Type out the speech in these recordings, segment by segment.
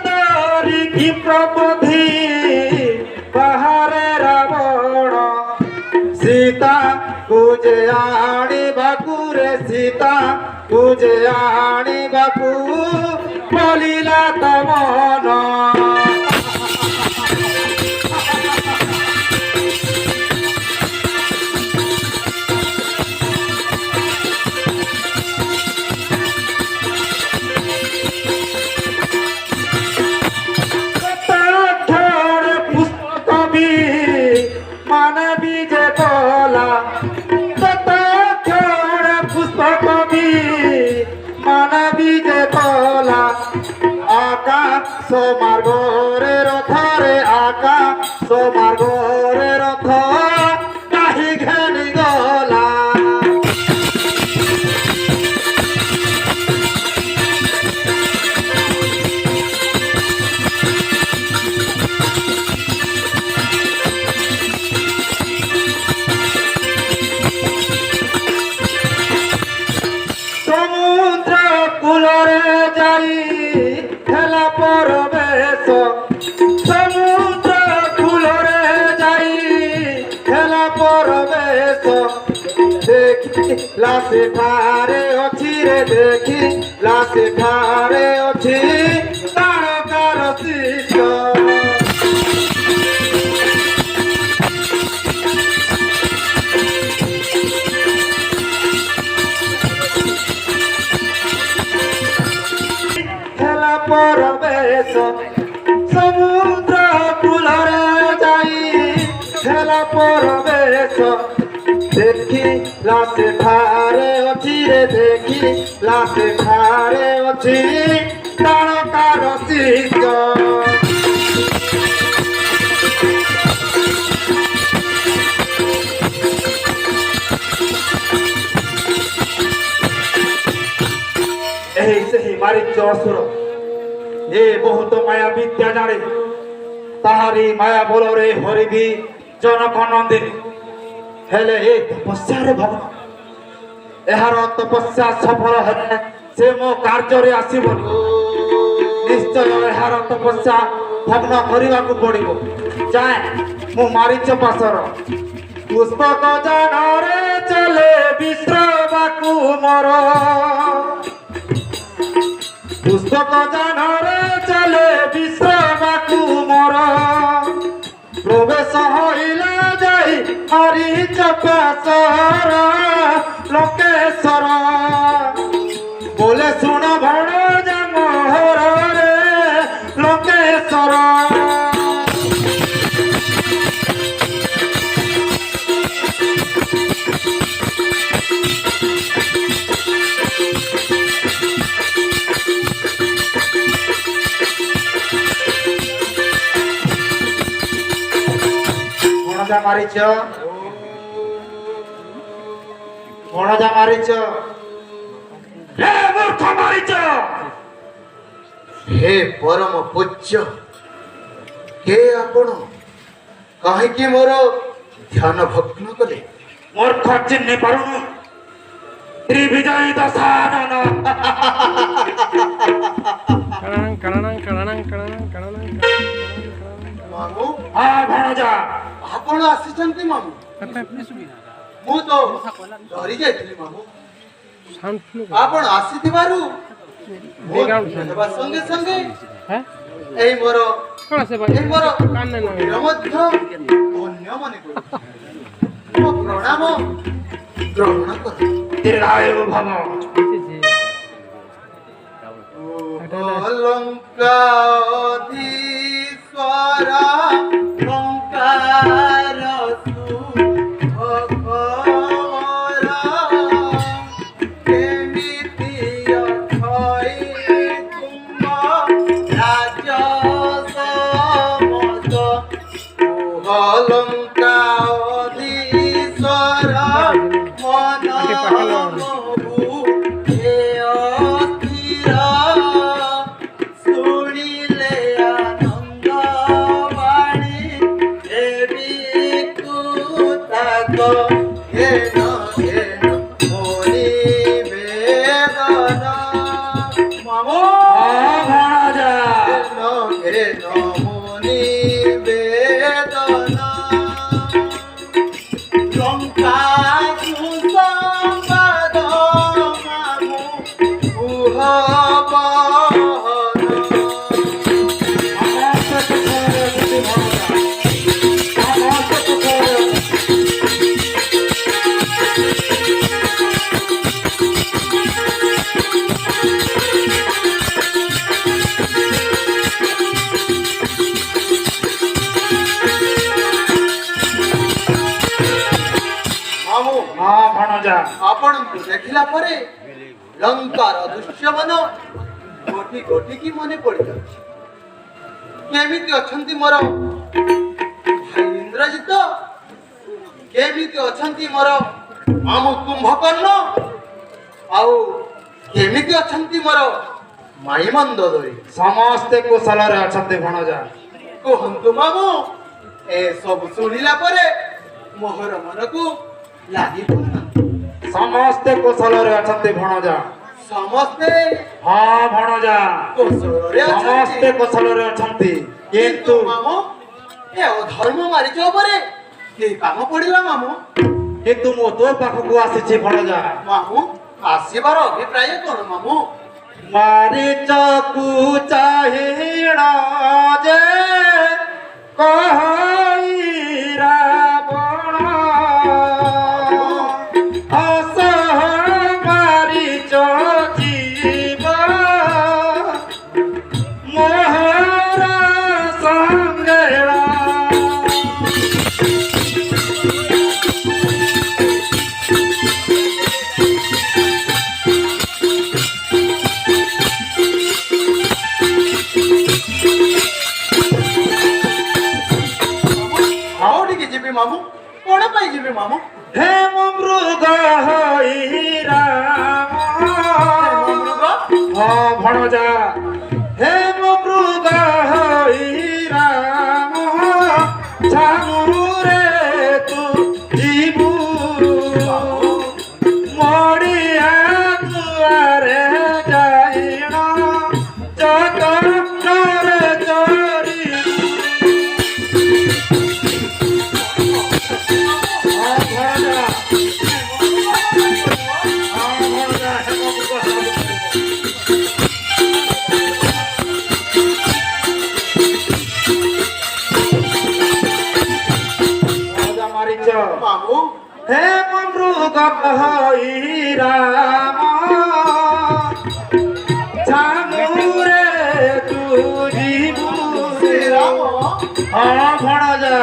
ଧରିକି ପ୍ରବୋଧି ବାହାରେ ରାବଣ ସୀତା ପୂଜେ ଆଣିବାକୁ ରେ ସୀତା ପୂଜେ ଆଣିବାକୁ ବୋଲିଲା ତା ମନ। মার্গরে রথরে আকাশ মার্গরে রথ কাহি ঘেনি গলা। সমুদ্র কূলরে যাই হেলা পরবেশ সমুদ্র কূলরে যাই হেলা পরবেশ ଦେଖିଲା ସେଠାରେ ଅଛି ରେ ଦେଖିଲା ସେଠାରେ ଅଛି ତାରକାର ଶିଷ୍ୟ। পরবেশ সমুদ্র কূলরে যাই হেলা পরবেশ ଦେଖିଲା ସେଠାରେ ଅଛି ରେ ଦେଖିଲା ସେଠାରେ ଅଛି ତାରକାର ଶିଷ୍ୟ। ଏହି ସେହି ମାରିଚ ଅସୁର ଏ ବହୁତ ମାୟା ବିଦ୍ୟା ଜାଣେ ତାହାରି ମାୟା ବଳରେ ହରିବି ଜନକ ନନ୍ଦିନୀ ହେଲେ ଏ ତପସ୍ୟାରେ ଭଗ୍ନ ଏହାର ତପସ୍ୟା ସଫଳ ହେଲେ ସେ ମୋ କାର୍ଯ୍ୟରେ ଆସିବନି ନିଶ୍ଚୟ ଏହାର ତପସ୍ୟା ଭଗ୍ନ କରିବାକୁ ପଡ଼ିବ। ଯାଏ ମୁଁ ମାରିଚ ପାଶର ପୁଷ୍ପକ ଯାନରେ ଚାଲେ ବିଶ୍ରବାକୁ ମୋର পুস্তক জানরে চলে বিশ্রবাকু মোর প্রবেশ হইলা যাই মারিচ পাশর লোকেশ্বর বলে শুণ ভণ জামহর রে লোকেশ্বর। মারিচ মনজা মারিচ হে মূর্খ মারিচ হে পরম ପୂଜ୍ୟ କେ ଆପଣ କାହିଁକି ମୋର ଧ୍ୟାନ ଭଗ୍ନ କଲେ? ମୂର୍ଖ ଚିହ୍ନି ପାରୁନୁ ତ୍ରିବିଜୟୀ ଦଶାନନ। ମାମୁ ହଁ ଭଣଜା ଆପଣ ଆସିଛନ୍ତି ମାମୁ? ମୁଁ ତ ଡରି ଯାଇଥିଲି ମାମୁ। ଆପଣ ଆସିଥିବାରୁ ହେବା ସଙ୍ଗେ ସଙ୍ଗେ ଏଇ ମୋର ମଧ୍ୟ ଧନ୍ୟ ମନେ କରୁଛି। ମୋ ପ୍ରଣାମ ଗ୍ରହଣ କର। ଦୀର୍ଘାୟୁ ଭବ। ଲଙ୍କାଧୀଶ୍ୱର ଲଙ୍କାର ସୁଭଗର କେମିତି ଅଛଇ ତୁମ ରାଜ ସମତ ଲଙ୍କାଧୀଶ୍ୱର ମନ শুনিলে আনন্দ বাণী দেবী নমনি বেদনা লঙ্কা সুসংবাদ মামু উহবন ମାମୁ ହଁ ଭଣଜା ଆପଣଙ୍କୁ ଦେଖିଲା ପରେ ଲଙ୍କାର ଦୃଶ୍ୟମାନ ଗୋଟି ଗୋଟିକି ମନେ ପଡ଼ିଯାଉଛି କେମିତି ଅଛନ୍ତି ମୋର ଭାଇ ଇନ୍ଦ୍ରଜିତ କେମିତି ଅଛନ୍ତି ମୋର ମାମୁ କୁମ୍ଭକର୍ଣ୍ଣ ଆଉ କେମିତି ଅଛନ୍ତି ମୋର ମାଇ ମନ୍ଦୋଦରୀ ସମସ୍ତେ କୁଶଳରେ ଅଛନ୍ତି ଭଣଜା କୁହନ୍ତୁ ମାମୁ ଏସବୁ ଶୁଣିଲା ପରେ ମୋହର ମନକୁ ଲାଗି ପଡ଼ୁନାହିଁ ସମସ୍ତେ କୁଶଳରେ ଅଛନ୍ତି ଭଣଜା ସମସ୍ତେ ହଁ ଭଣଜା କୌଶଳରେ ସମସ୍ତେ ଅଛନ୍ତି କୁଶଳରେ ଅଛନ୍ତି କିନ୍ତୁ କିନ୍ତୁ ମାମୁ ଏ ଅଧର୍ମ ମାରିଛ ଉପରେ କି କାମ ପଡ଼ିଲା ମାମୁ କିନ୍ତୁ ମୁଁ ତୋ ପାଖକୁ ଆସିଛି ଭଣଜା ମାମୁ ଆସିବାର ଅଭିପ୍ରାୟ କଣ ମାମୁ ମାରିଚକୁ ଚାହିଁଣ ଯେ କହଇ ରାବଣ ଅସହ ମାରିଚ ଜୀବ ମୋହର ସଙ୍ଗେଳ ଆଉଠିକି ଯିବି ମାମୁ କଣ ପାଇଁ ଯିବି ମାମୁ ହେମ ମୃଗ ହଇ ରାମ ମୃଗ ହଁ ଭଣଜା ହେମ ମୃଗ ହଇ ରାମ ଛାମୁରେ ତୁ ଯିବୁ ମଡ଼ିଆ ଦୁଆରେ ଯାଇଣ ଚତରେ ଚରିବୁ ହଁ ଭଣଜା ମାରିଛ ମାମୁ ହେ ମୃଗ ହଇ ରାମ ଛାମୁରେ ତୁ ଯିବୁ ଶ୍ରୀରାମ ହଁ ଭଣଜା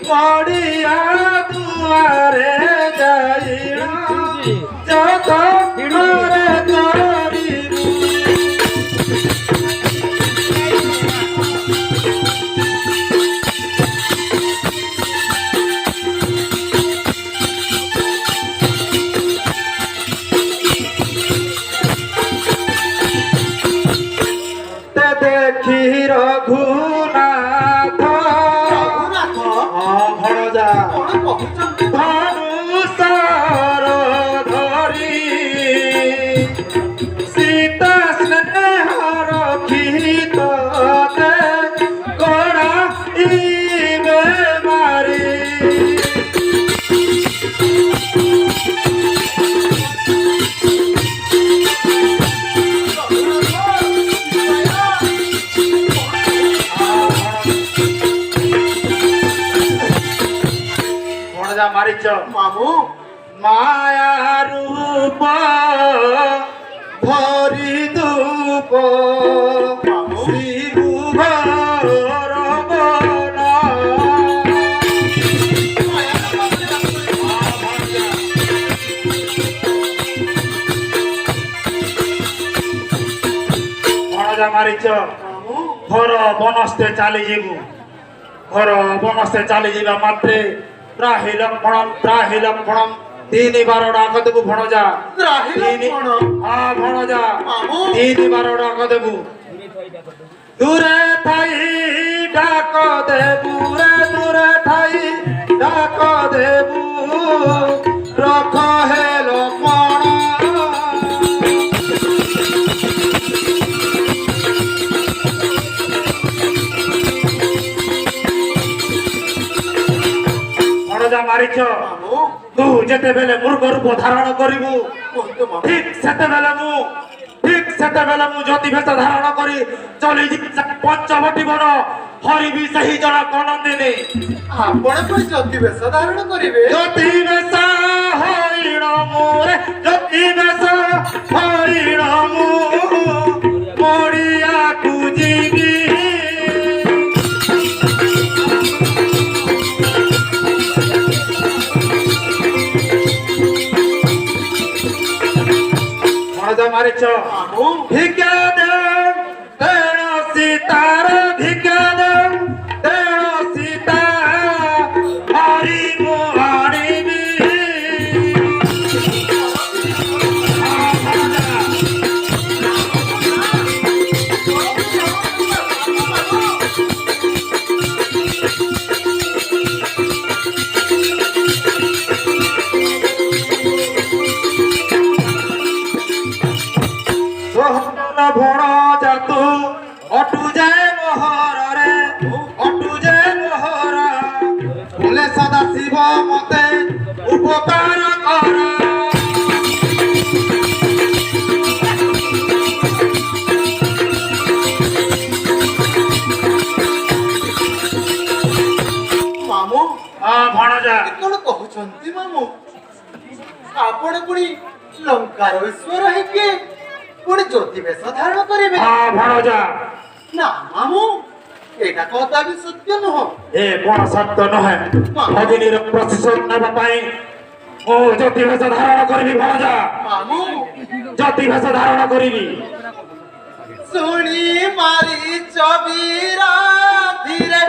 ପଡ଼ିଆ ଦୁଆରେ ଯାଇ ଚତରେ ଚରିବୁ তে ଦେଖି ରଘୁନାଥ ରଘୁନାଥ ହଁ ଭଣଜା କଣ କହୁଛନ୍ତି ଧନୁଷର ଧରି ସୀତା ସ୍ନେହ ରଖିତ ଗଣାଇବେ ମାରି ଭଣଜା ମାରିଛ ମାମୁ মায়া রূপ ধরি ধূপ শ্রী ঘর মারিছ ମାମୁ ঘর বনস্তে চালি যাবু ঘর বনস্তে চালি যা মাত্রে ত্রাহি লক্ষণম তিনবার ডাক দেবু ভণজা ତ୍ରାହି ଲକ୍ଷ୍ମଣ হ্যাঁ ভণজা ମାମୁ তিনবার ডাক দেবু দূরে থাই ডাক দেবু রে দূরে থাই ডাক দেবু রখ হে লক্ষণ ମାରିଛ ମାମୁଁ ତୁ ଯେତେବେଳେ ମୃଗ ରୂପ ଧାରଣ କରିବୁ କୁହନ୍ତୁ ମାମୁଁ ଠିକ୍ ସେତେବେଳେ ମୁଁ ଜ୍ୟୋତି ବେଶ ଧାରଣ କରି ଚଳିଯିବି ପଞ୍ଚବଟୀ ବନ ହରିବି ସେହି ଜଣ କନନ୍ଦିନୀ ଆପଣ ପୁଣି ଜ୍ୟୋତି ବେଶ ଧାରଣ କରିବେ ଜ୍ୟୋତି ବେଶ ହରିଣ ମୋରେ ଜ୍ୟୋତି ବେଶ ହରିଣ ମୁଁ ମରିବାକୁ ଯିବି মারিছ ମାମୁଁ ভিক্ষা দেও তেণ সীতার ভিক্ষা দেও তেণ সীতা হরিব আনিবি ভণ জাতু অটু যায় মোহরে অটু যায় মোহর বলে সদা শিব মতে উপকার কর ମାମୁଁ ଭଣଜା କଣ କହୁଛନ୍ତି ମାମୁଁ ଆପଣ ପୁଣି ଲଙ୍କାର ଈଶ୍ୱର ହେଇକି ପୁଣି ଜ୍ୟୋତି ବେଶ ଧାରଣ କରିବେ ଭଣଜା ନା ମାମୁଁ ଏଇଟା କଦାପି ସତ୍ୟ ନୁହଁ ଏ କଣ ସତ୍ୟ ନୁହେଁ ଭଗିନୀର ପ୍ରତିଶୋଧ ନେବା ପାଇଁ ମୁଁ ଜ୍ୟୋତି ବେଶ ଧାରଣ କରିବି ଭଣଜା ମାମୁଁ ଜ୍ୟୋତି ବେଶ ଧାରଣ କରିବି ଶୁଣି ମାରି ଚବିରା ଧୀରେ